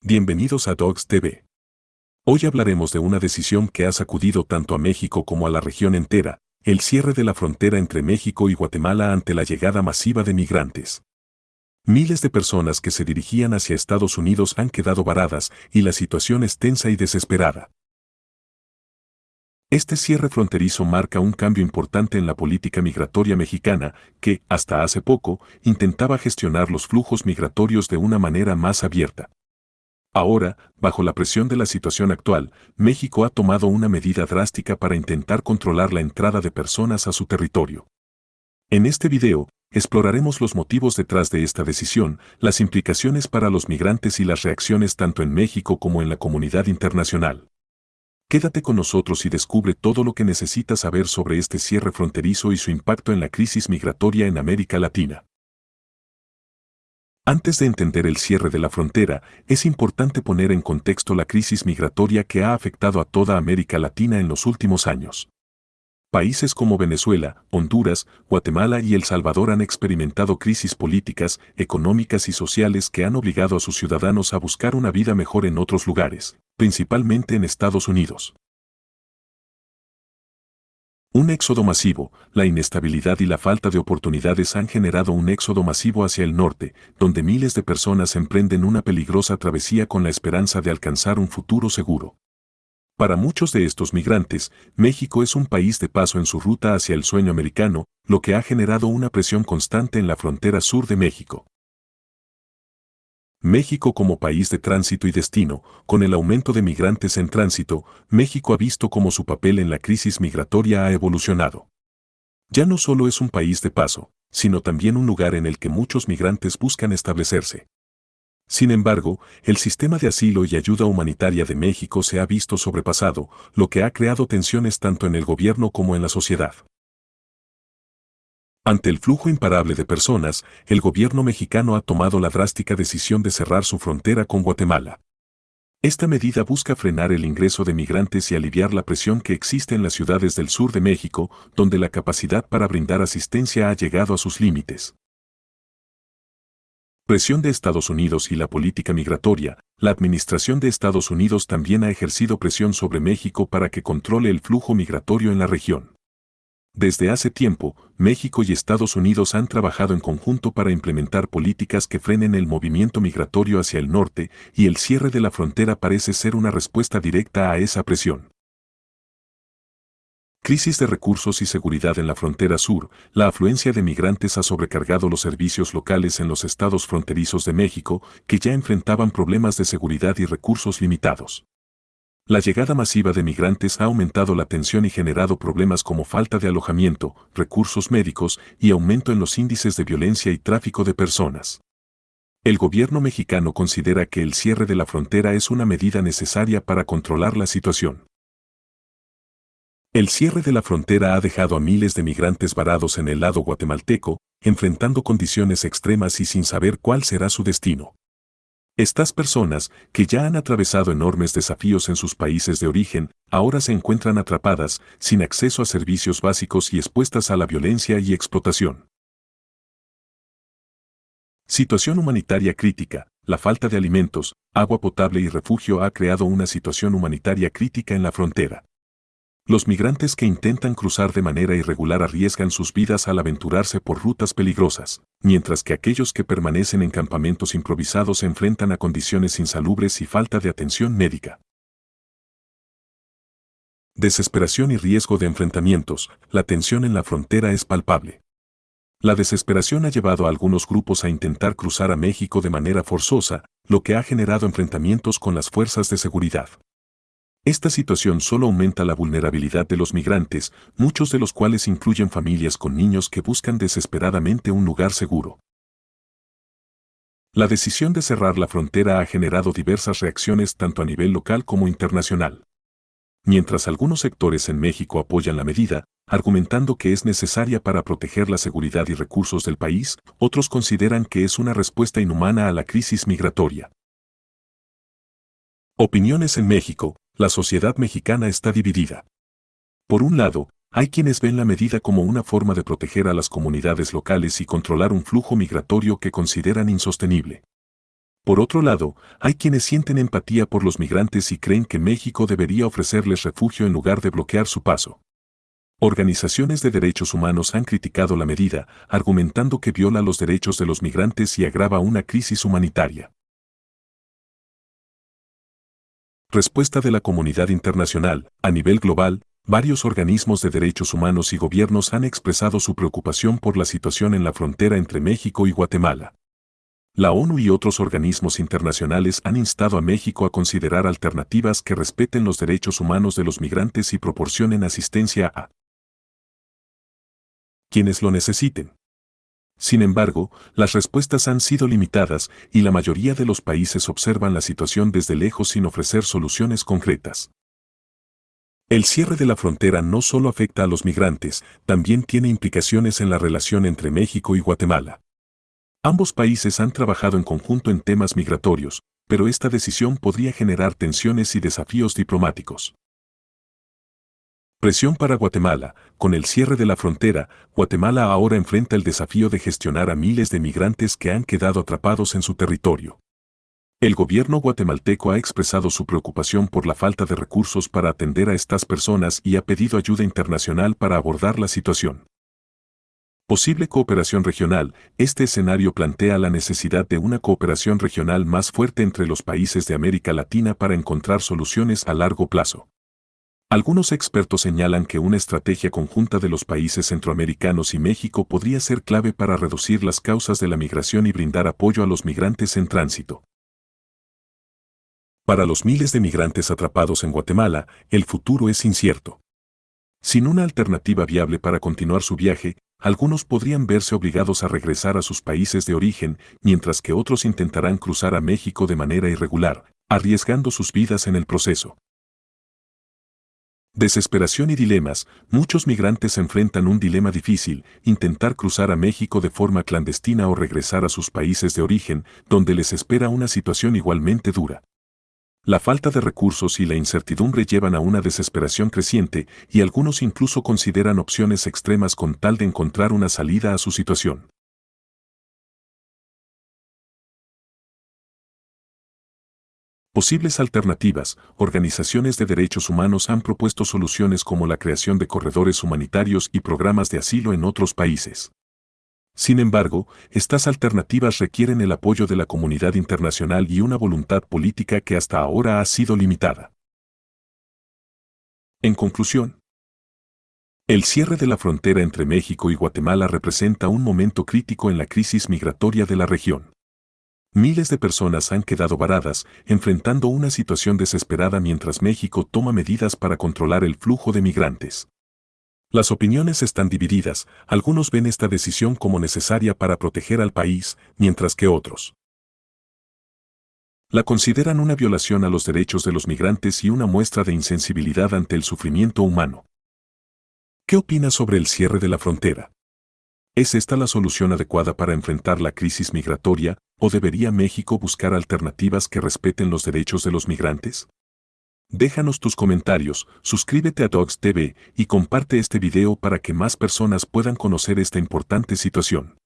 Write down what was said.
Bienvenidos a Dogs TV. Hoy hablaremos de una decisión que ha sacudido tanto a México como a la región entera, el cierre de la frontera entre México y Guatemala ante la llegada masiva de migrantes. Miles de personas que se dirigían hacia Estados Unidos han quedado varadas y la situación es tensa y desesperada. Este cierre fronterizo marca un cambio importante en la política migratoria mexicana que, hasta hace poco, intentaba gestionar los flujos migratorios de una manera más abierta. Ahora, bajo la presión de la situación actual, México ha tomado una medida drástica para intentar controlar la entrada de personas a su territorio. En este video, exploraremos los motivos detrás de esta decisión, las implicaciones para los migrantes y las reacciones tanto en México como en la comunidad internacional. Quédate con nosotros y descubre todo lo que necesitas saber sobre este cierre fronterizo y su impacto en la crisis migratoria en América Latina. Antes de entender el cierre de la frontera, es importante poner en contexto la crisis migratoria que ha afectado a toda América Latina en los últimos años. Países como Venezuela, Honduras, Guatemala y El Salvador han experimentado crisis políticas, económicas y sociales que han obligado a sus ciudadanos a buscar una vida mejor en otros lugares, principalmente en Estados Unidos. Un éxodo masivo, la inestabilidad y la falta de oportunidades han generado un éxodo masivo hacia el norte, donde miles de personas emprenden una peligrosa travesía con la esperanza de alcanzar un futuro seguro. Para muchos de estos migrantes, México es un país de paso en su ruta hacia el sueño americano, lo que ha generado una presión constante en la frontera sur de México. México como país de tránsito y destino, con el aumento de migrantes en tránsito, México ha visto cómo su papel en la crisis migratoria ha evolucionado. Ya no solo es un país de paso, sino también un lugar en el que muchos migrantes buscan establecerse. Sin embargo, el sistema de asilo y ayuda humanitaria de México se ha visto sobrepasado, lo que ha creado tensiones tanto en el gobierno como en la sociedad. Ante el flujo imparable de personas, el gobierno mexicano ha tomado la drástica decisión de cerrar su frontera con Guatemala. Esta medida busca frenar el ingreso de migrantes y aliviar la presión que existe en las ciudades del sur de México, donde la capacidad para brindar asistencia ha llegado a sus límites. Presión de Estados Unidos y la política migratoria. La administración de Estados Unidos también ha ejercido presión sobre México para que controle el flujo migratorio en la región. Desde hace tiempo, México y Estados Unidos han trabajado en conjunto para implementar políticas que frenen el movimiento migratorio hacia el norte, y el cierre de la frontera parece ser una respuesta directa a esa presión. Crisis de recursos y seguridad en la frontera sur. La afluencia de migrantes ha sobrecargado los servicios locales en los estados fronterizos de México, que ya enfrentaban problemas de seguridad y recursos limitados. La llegada masiva de migrantes ha aumentado la tensión y generado problemas como falta de alojamiento, recursos médicos y aumento en los índices de violencia y tráfico de personas. El gobierno mexicano considera que el cierre de la frontera es una medida necesaria para controlar la situación. El cierre de la frontera ha dejado a miles de migrantes varados en el lado guatemalteco, enfrentando condiciones extremas y sin saber cuál será su destino. Estas personas, que ya han atravesado enormes desafíos en sus países de origen, ahora se encuentran atrapadas, sin acceso a servicios básicos y expuestas a la violencia y explotación. Situación humanitaria crítica. La falta de alimentos, agua potable y refugio ha creado una situación humanitaria crítica en la frontera. Los migrantes que intentan cruzar de manera irregular arriesgan sus vidas al aventurarse por rutas peligrosas, mientras que aquellos que permanecen en campamentos improvisados se enfrentan a condiciones insalubres y falta de atención médica. Desesperación y riesgo de enfrentamientos. La tensión en la frontera es palpable. La desesperación ha llevado a algunos grupos a intentar cruzar a México de manera forzosa, lo que ha generado enfrentamientos con las fuerzas de seguridad. Esta situación solo aumenta la vulnerabilidad de los migrantes, muchos de los cuales incluyen familias con niños que buscan desesperadamente un lugar seguro. La decisión de cerrar la frontera ha generado diversas reacciones tanto a nivel local como internacional. Mientras algunos sectores en México apoyan la medida, argumentando que es necesaria para proteger la seguridad y recursos del país, otros consideran que es una respuesta inhumana a la crisis migratoria. Opiniones en México. La sociedad mexicana está dividida. Por un lado, hay quienes ven la medida como una forma de proteger a las comunidades locales y controlar un flujo migratorio que consideran insostenible. Por otro lado, hay quienes sienten empatía por los migrantes y creen que México debería ofrecerles refugio en lugar de bloquear su paso. Organizaciones de derechos humanos han criticado la medida, argumentando que viola los derechos de los migrantes y agrava una crisis humanitaria. Respuesta de la comunidad internacional. A nivel global, varios organismos de derechos humanos y gobiernos han expresado su preocupación por la situación en la frontera entre México y Guatemala. La ONU y otros organismos internacionales han instado a México a considerar alternativas que respeten los derechos humanos de los migrantes y proporcionen asistencia a quienes lo necesiten. Sin embargo, las respuestas han sido limitadas y la mayoría de los países observan la situación desde lejos sin ofrecer soluciones concretas. El cierre de la frontera no solo afecta a los migrantes, también tiene implicaciones en la relación entre México y Guatemala. Ambos países han trabajado en conjunto en temas migratorios, pero esta decisión podría generar tensiones y desafíos diplomáticos. Presión para Guatemala. Con el cierre de la frontera, Guatemala ahora enfrenta el desafío de gestionar a miles de migrantes que han quedado atrapados en su territorio. El gobierno guatemalteco ha expresado su preocupación por la falta de recursos para atender a estas personas y ha pedido ayuda internacional para abordar la situación. Posible cooperación regional. Este escenario plantea la necesidad de una cooperación regional más fuerte entre los países de América Latina para encontrar soluciones a largo plazo. Algunos expertos señalan que una estrategia conjunta de los países centroamericanos y México podría ser clave para reducir las causas de la migración y brindar apoyo a los migrantes en tránsito. Para los miles de migrantes atrapados en Guatemala, el futuro es incierto. Sin una alternativa viable para continuar su viaje, algunos podrían verse obligados a regresar a sus países de origen, mientras que otros intentarán cruzar a México de manera irregular, arriesgando sus vidas en el proceso. Desesperación y dilemas. Muchos migrantes enfrentan un dilema difícil: intentar cruzar a México de forma clandestina o regresar a sus países de origen, donde les espera una situación igualmente dura. La falta de recursos y la incertidumbre llevan a una desesperación creciente, y algunos incluso consideran opciones extremas con tal de encontrar una salida a su situación. Posibles alternativas. Organizaciones de derechos humanos han propuesto soluciones como la creación de corredores humanitarios y programas de asilo en otros países. Sin embargo, estas alternativas requieren el apoyo de la comunidad internacional y una voluntad política que hasta ahora ha sido limitada. En conclusión, el cierre de la frontera entre México y Guatemala representa un momento crítico en la crisis migratoria de la región. Miles de personas han quedado varadas, enfrentando una situación desesperada mientras México toma medidas para controlar el flujo de migrantes. Las opiniones están divididas. Algunos ven esta decisión como necesaria para proteger al país, mientras que otros la consideran una violación a los derechos de los migrantes y una muestra de insensibilidad ante el sufrimiento humano. ¿Qué opinas sobre el cierre de la frontera? ¿Es esta la solución adecuada para enfrentar la crisis migratoria, o debería México buscar alternativas que respeten los derechos de los migrantes? Déjanos tus comentarios, suscríbete a Docs TV y comparte este video para que más personas puedan conocer esta importante situación.